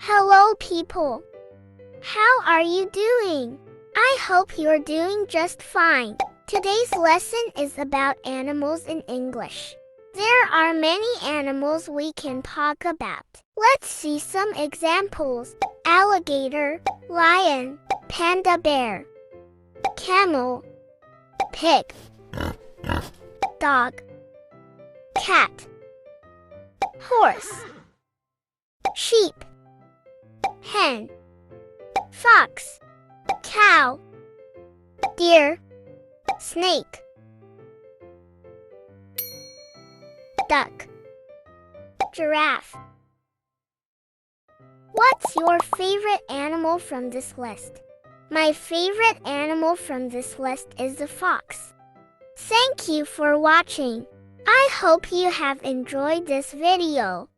Hello, people. How are you doing? I hope you're doing just fine. Today's lesson is about animals in English. There are many animals we can talk about. Let's see some examples. Alligator, lion, panda bear, camel, pig, dog, cat, horse, sheep, hen, fox, cow, deer, snake, duck, giraffe. What's your favorite animal from this list? My favorite animal from this list is the fox. Thank you for watching. I hope you have enjoyed this video.